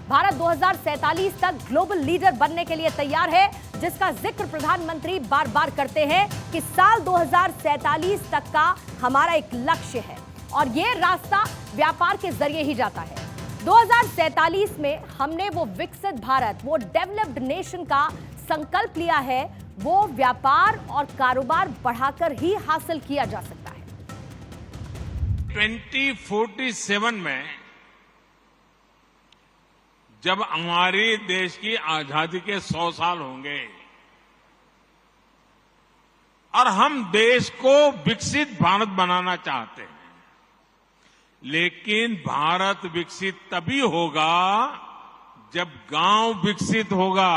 भारत 2047 तक global leader बनने के लिए तैयार है, जिसका जिक्र प्रधानमंत्री बार बार करते हैं कि साल 2047 तक का हमारा एक लक्ष्य है और यह रास्ता व्यापार के जरिए ही जाता है। 2047 में हमने वो विकसित भारत, वो डेवलप्ड नेशन का संकल्प लिया है, वो व्यापार और कारोबार बढ़ाकर ही हासिल किया जा सकता है। 2047 में जब हमारे देश की आजादी के 100 साल होंगे और हम देश को विकसित भारत बनाना चाहते हैं, लेकिन भारत विकसित तभी होगा जब गांव विकसित होगा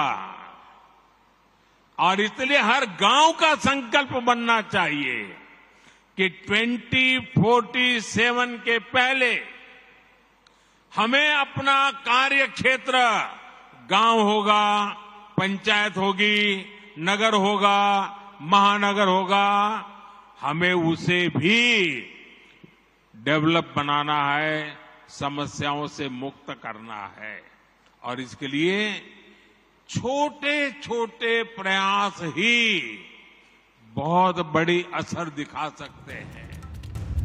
और इसलिए हर गांव का संकल्प बनना चाहिए कि 2047 के पहले हमें अपना कार्य क्षेत्र गांव होगा, पंचायत होगी, नगर होगा, महानगर होगा, हमें उसे भी डेवलप बनाना है, समस्याओं से मुक्त करना है और इसके लिए छोटे छोटे प्रयास ही बहुत बड़ी असर दिखा सकते हैं।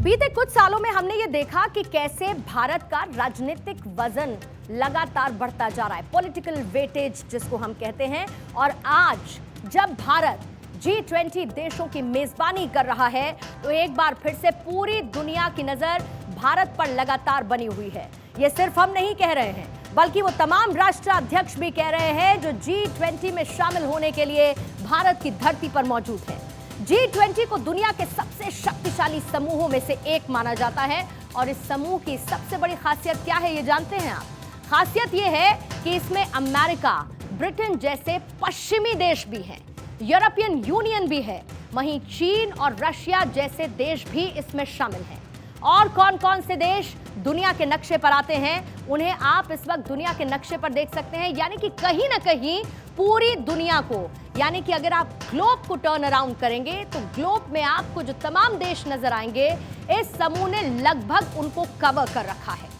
बीते कुछ सालों में हमने ये देखा कि कैसे भारत का राजनीतिक वजन लगातार बढ़ता जा रहा है, पॉलिटिकल वेटेज जिसको हम कहते हैं। और आज जब भारत G20 देशों की मेजबानी कर रहा है तो एक बार फिर से पूरी दुनिया की नजर भारत पर लगातार बनी हुई है। ये सिर्फ हम नहीं कह रहे हैं, बल्कि वो तमाम राष्ट्राध्यक्ष भी कह रहे हैं जो G20 में शामिल होने के लिए भारत की धरती पर मौजूद है। G20 को दुनिया के सबसे शक्तिशाली समूहों में से एक माना जाता है और इस समूह की सबसे बड़ी खासियत क्या है ये जानते हैं आप? खासियत ये है कि इसमें अमेरिका, ब्रिटेन जैसे पश्चिमी देश भी हैं, यूरोपियन यूनियन भी है, वहीं चीन और रशिया जैसे देश भी इसमें शामिल हैं। और कौन कौन से देश दुनिया के नक्शे पर आते हैं, उन्हें आप इस वक्त दुनिया के नक्शे पर देख सकते हैं। यानी कि कहीं ना कहीं पूरी दुनिया को, यानी कि अगर आप ग्लोब को टर्न अराउंड करेंगे तो ग्लोब में आपको जो तमाम देश नजर आएंगे, इस समूह ने लगभग उनको कवर कर रखा है।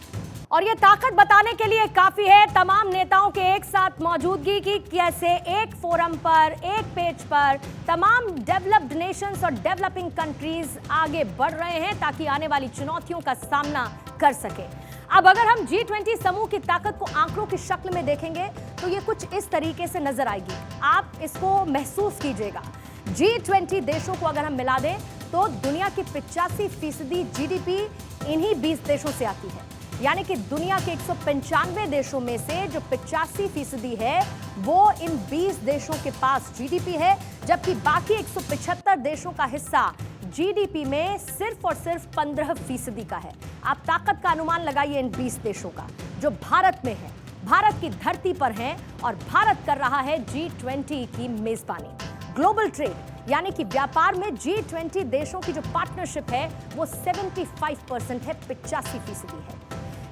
और ये ताकत बताने के लिए काफी है तमाम नेताओं के एक साथ मौजूदगी की, कैसे एक फोरम पर, एक पेज पर तमाम डेवलप्ड नेशंस और डेवलपिंग कंट्रीज आगे बढ़ रहे हैं ताकि आने वाली चुनौतियों का सामना कर सके। अब अगर हम G20 समूह की ताकत को आंकड़ों की शक्ल में देखेंगे तो ये कुछ इस तरीके से नजर आएगी, आप इसको महसूस कीजिएगा। G20 देशों को अगर हम मिला दें तो दुनिया की 85% GDP इन्हीं 20 देशों से आती है। यानी कि दुनिया के 195 देशों में से जो 85% है वो इन 20 देशों के पास GDP है, जबकि बाकी 175 देशों का हिस्सा GDP में सिर्फ और सिर्फ 15% का है। आप ताकत का अनुमान लगाइए इन 20 देशों का जो भारत में है, भारत की धरती पर हैं और भारत कर रहा है G20 की मेजबानी। ग्लोबल ट्रेड यानी कि व्यापार में G20 देशों की जो पार्टनरशिप है वो 75% है, 85% है।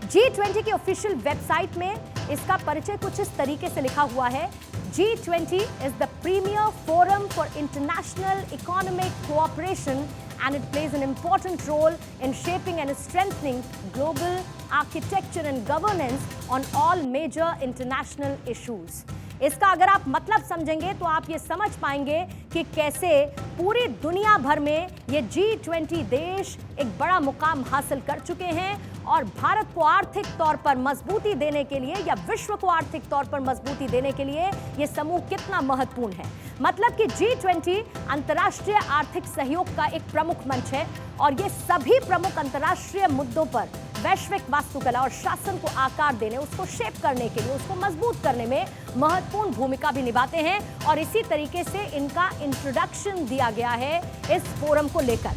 G20 की ऑफिशियल वेबसाइट में इसका परिचय कुछ इस तरीके से लिखा हुआ है, G20 is the premier forum for international economic cooperation and it plays an important role in shaping and strengthening global architecture and governance on all major international issues। इसका अगर आप मतलब समझेंगे तो आप ये समझ पाएंगे कि कैसे पूरी दुनिया भर में ये G20 देश एक बड़ा मुकाम हासिल कर चुके हैं और भारत को आर्थिक तौर पर मजबूती देने के लिए या विश्व को आर्थिक तौर पर मजबूती देने के लिए ये समूह कितना महत्वपूर्ण है। मतलब कि G20 अंतर्राष्ट्रीय आर्थिक सहयोग का एक प्रमुख मंच है और ये सभी प्रमुख अंतर्राष्ट्रीय मुद्दों पर वैश्विक वास्तुकला और शासन को आकार देने, उसको शेप करने के लिए, उसको मजबूत करने में महत्वपूर्ण भूमिका भी निभाते हैं और इसी तरीके से इनका इंट्रोडक्शन दिया गया है इस फोरम को लेकर।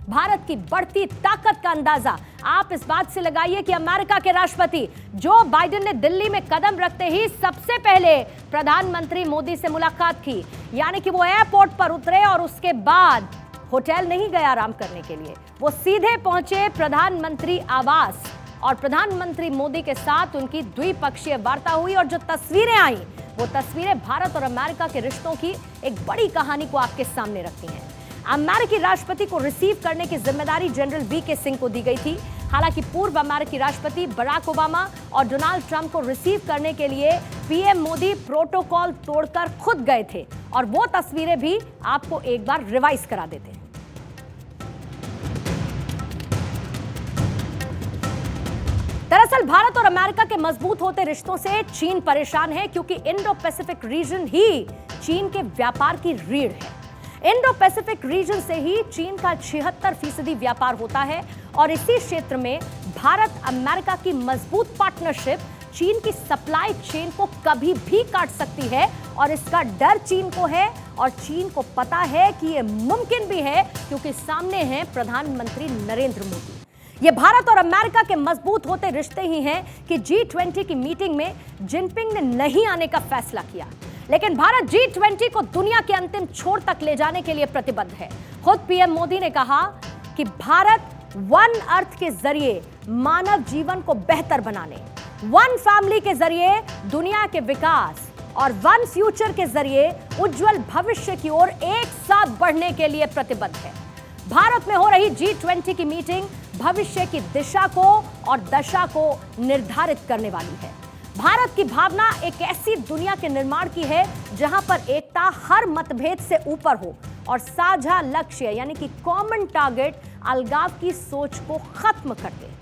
भारत की बढ़ती ताकत का अंदाजा आप इस बात से लगाइए कि अमेरिका के राष्ट्रपति जो बाइडेन ने दिल्ली में कदम रखते ही सबसे पहले प्रधानमंत्री मोदी से मुलाकात की। यानी कि वो एयरपोर्ट पर उतरे और उसके बाद होटल नहीं गए आराम करने के लिए, वो सीधे पहुंचे प्रधानमंत्री आवास और प्रधानमंत्री मोदी के साथ उनकी द्विपक्षीय वार्ता हुई और जो तस्वीरें आई वो तस्वीरें भारत और अमेरिका के रिश्तों की एक बड़ी कहानी को आपके सामने रखती हैं। अमेरिकी राष्ट्रपति को रिसीव करने की जिम्मेदारी जनरल वी के सिंह को दी गई थी। हालांकि पूर्व अमेरिकी राष्ट्रपति बराक ओबामा और डोनाल्ड ट्रंप को रिसीव करने के लिए पीएम मोदी प्रोटोकॉल तोड़कर खुद गए थे और वो तस्वीरें भी आपको एक बार रिवाइज करा देते हैं। दरअसल भारत और अमेरिका के मजबूत होते रिश्तों से चीन परेशान है, क्योंकि इंडो पैसिफिक रीजन ही चीन के व्यापार की रीढ़ है। इंडो पैसिफिक रीजन से ही चीन का 76% व्यापार होता है और इसी क्षेत्र में भारत अमेरिका की मजबूत पार्टनरशिप चीन की सप्लाई चेन को कभी भी काट सकती है और इसका डर चीन को है और चीन को पता है कि यह मुमकिन भी है, क्योंकि सामने हैं प्रधानमंत्री नरेंद्र मोदी। ये भारत और अमेरिका के मजबूत होते रिश्ते ही हैं कि G20 की मीटिंग में जिनपिंग ने नहीं आने का फैसला किया, लेकिन भारत G20 को दुनिया के अंतिम छोर तक ले जाने के लिए प्रतिबद्ध है। खुद पीएम मोदी ने कहा कि भारत वन अर्थ के जरिए मानव जीवन को बेहतर बनाने, वन फैमिली के जरिए दुनिया के विकास और वन फ्यूचर के जरिए उज्जवल भविष्य की ओर एक साथ बढ़ने के लिए प्रतिबद्ध है। भारत में हो रही G20 की मीटिंग भविष्य की दिशा को और दशा को निर्धारित करने वाली है। भारत की भावना एक ऐसी दुनिया के निर्माण की है जहां पर एकता हर मतभेद से ऊपर हो और साझा लक्ष्य यानी कि कॉमन टारगेट अलगाव की सोच को खत्म कर दे।